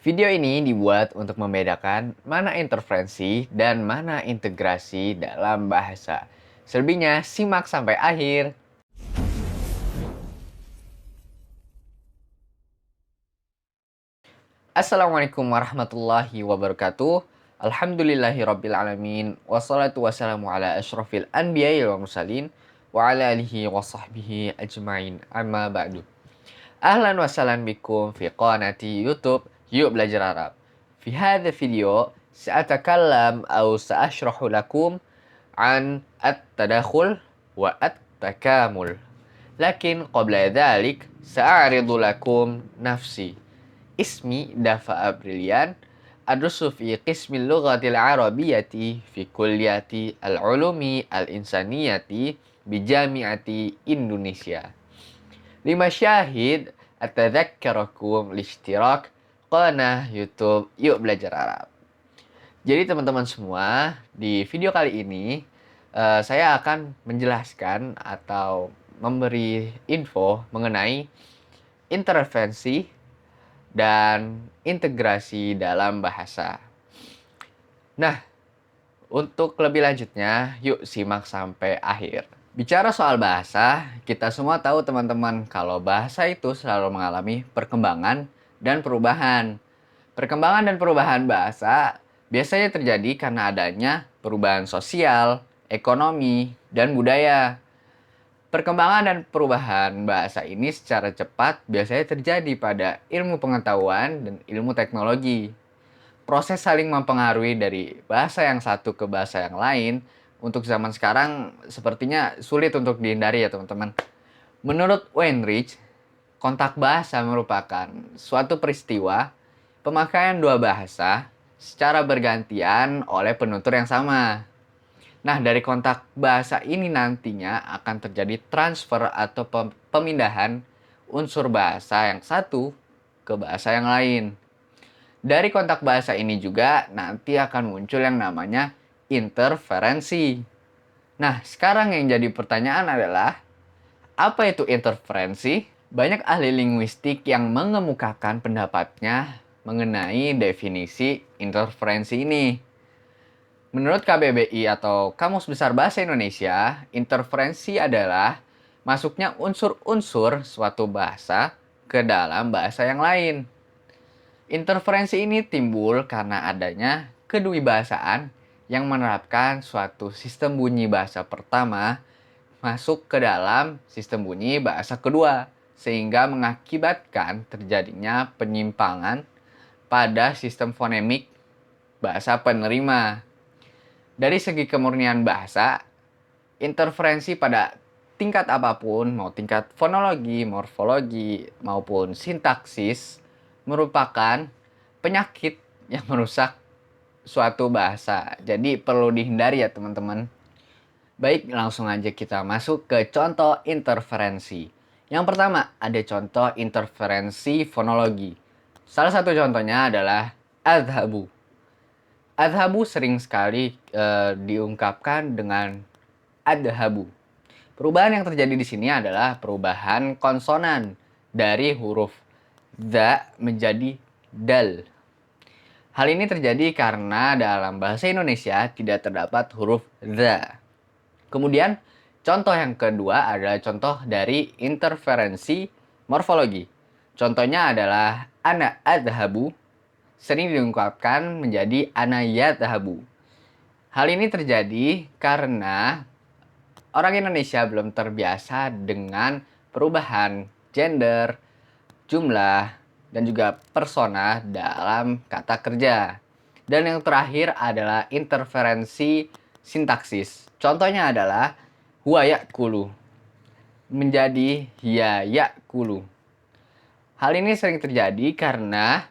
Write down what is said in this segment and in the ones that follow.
Video ini dibuat untuk membedakan mana interferensi dan mana integrasi dalam bahasa. Selebihnya simak sampai akhir. Assalamualaikum warahmatullahi wabarakatuh. Alhamdulillahirrabbilalamin. Wassalatu wassalamu ala ashrafil anbiya'i wal mursalin. Wa ala alihi wa sahbihi ajma'in. Amma ba'du. Ahlan wa sahlan bikum fi qanati YouTube Yuk Belajar Arab. في هذا الفيديو سأتكلم أو سأشرح لكم عن التداخل والتكامل. لكن قبل ذلك سأعرض لكم نفسي. اسمي دفع بريليان، أدرس في قسم اللغة العربية في كلية العلوم الإنسانية بجامعة إندونيسيا. لمشاهد أتذكركم الاشتراك قناة YouTube Yuk Belajar Arab. Jadi teman-teman semua, di video kali ini saya akan menjelaskan atau memberi info mengenai intervensi dan integrasi dalam bahasa. Nah, untuk lebih lanjutnya, yuk simak sampai akhir. Bicara soal bahasa, kita semua tahu teman-teman kalau bahasa itu selalu mengalami perkembangan dan perubahan. Perkembangan dan perubahan bahasa biasanya terjadi karena adanya perubahan sosial, ekonomi, dan budaya. Perkembangan dan perubahan bahasa ini secara cepat biasanya terjadi pada ilmu pengetahuan dan ilmu teknologi. Proses saling mempengaruhi dari bahasa yang satu ke bahasa yang lain untuk zaman sekarang sepertinya sulit untuk dihindari ya teman-teman. Menurut Weinreich, kontak bahasa merupakan suatu peristiwa pemakaian dua bahasa secara bergantian oleh penutur yang sama. Nah, dari kontak bahasa ini nantinya akan terjadi transfer atau pemindahan unsur bahasa yang satu ke bahasa yang lain. Dari kontak bahasa ini juga nanti akan muncul yang namanya interferensi. Nah, sekarang yang jadi pertanyaan adalah, apa itu interferensi? Banyak ahli linguistik yang mengemukakan pendapatnya mengenai definisi interferensi ini. Menurut KBBI atau Kamus Besar Bahasa Indonesia, interferensi adalah masuknya unsur-unsur suatu bahasa ke dalam bahasa yang lain. Interferensi ini timbul karena adanya kedewibahasaan yang menerapkan suatu sistem bunyi bahasa pertama masuk ke dalam sistem bunyi bahasa kedua, sehingga mengakibatkan terjadinya penyimpangan pada sistem fonemik bahasa penerima. Dari segi kemurnian bahasa, interferensi pada tingkat apapun, mau tingkat fonologi, morfologi, maupun sintaksis, merupakan penyakit yang merusak suatu bahasa. Jadi perlu dihindari ya teman-teman. Baik, langsung aja kita masuk ke contoh interferensi. Yang pertama, ada contoh interferensi fonologi. Salah satu contohnya adalah adhabu. Adhabu sering sekali diungkapkan dengan adhabu. Perubahan yang terjadi di sini adalah perubahan konsonan dari huruf dha menjadi dal. Hal ini terjadi karena dalam bahasa Indonesia tidak terdapat huruf dha. Kemudian, contoh yang kedua adalah contoh dari interferensi morfologi. Contohnya adalah ana adhabu sering diungkapkan menjadi ana yadhabu. Hal ini terjadi karena orang Indonesia belum terbiasa dengan perubahan gender, jumlah, dan juga persona dalam kata kerja. Dan yang terakhir adalah interferensi sintaksis. Contohnya adalah huwa ya'kulu menjadi hiya ya'kulu. Hal ini sering terjadi karena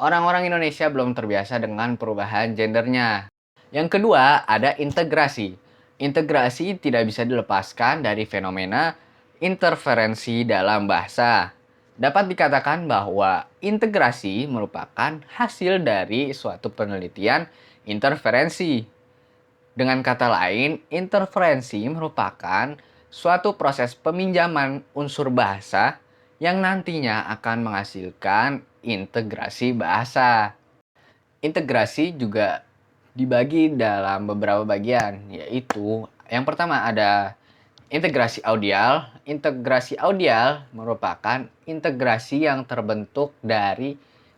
orang-orang Indonesia belum terbiasa dengan perubahan gendernya. Yang kedua, ada integrasi. Integrasi tidak bisa dilepaskan dari fenomena interferensi dalam bahasa. Dapat dikatakan bahwa integrasi merupakan hasil dari suatu penelitian interferensi. Dengan kata lain, interferensi merupakan suatu proses peminjaman unsur bahasa yang nantinya akan menghasilkan integrasi bahasa. Integrasi juga dibagi dalam beberapa bagian, yaitu yang pertama ada integrasi audial. Integrasi audial merupakan integrasi yang terbentuk dari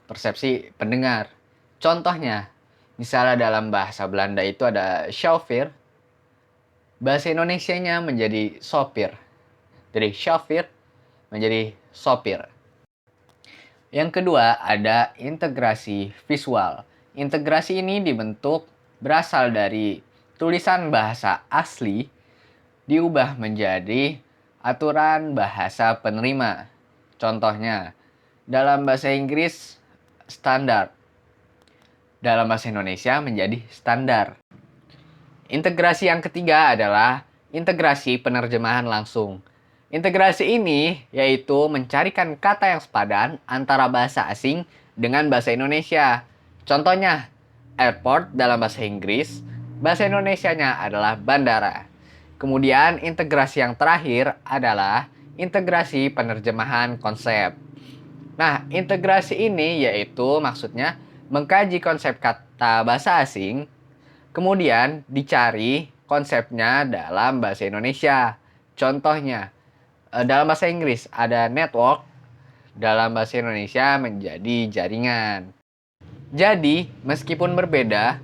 persepsi pendengar. Contohnya, misalnya dalam bahasa Belanda itu ada chauffeur, bahasa Indonesianya menjadi sopir. Dari chauffeur menjadi sopir. Yang kedua ada integrasi visual. Integrasi ini dibentuk berasal dari tulisan bahasa asli diubah menjadi aturan bahasa penerima. Contohnya, dalam bahasa Inggris standar, dalam bahasa Indonesia menjadi standar. Integrasi yang ketiga adalah integrasi penerjemahan langsung. Integrasi ini yaitu mencarikan kata yang sepadan antara bahasa asing dengan bahasa Indonesia. Contohnya, airport dalam bahasa Inggris, bahasa Indonesianya adalah bandara. Kemudian integrasi yang terakhir adalah integrasi penerjemahan konsep. Nah, integrasi ini yaitu maksudnya mengkaji konsep kata bahasa asing, kemudian dicari konsepnya dalam bahasa Indonesia. Contohnya, dalam bahasa Inggris ada network, dalam bahasa Indonesia menjadi jaringan. Jadi, meskipun berbeda,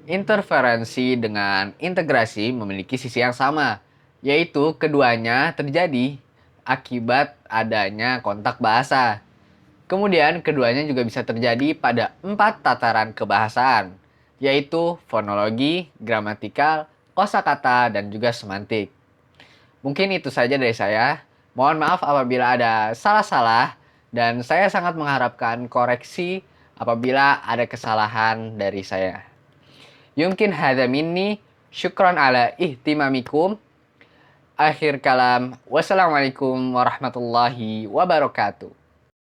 interferensi dengan integrasi memiliki sisi yang sama, yaitu keduanya terjadi akibat adanya kontak bahasa. Kemudian keduanya juga bisa terjadi pada 4 tataran kebahasaan, yaitu fonologi, gramatikal, kosakata, dan juga semantik. Mungkin itu saja dari saya. Mohon maaf apabila ada salah-salah, dan saya sangat mengharapkan koreksi apabila ada kesalahan dari saya. Yumkin hadza minni, syukran ala ihtimamikum. Akhir kalam, wassalamualaikum warahmatullahi wabarakatuh.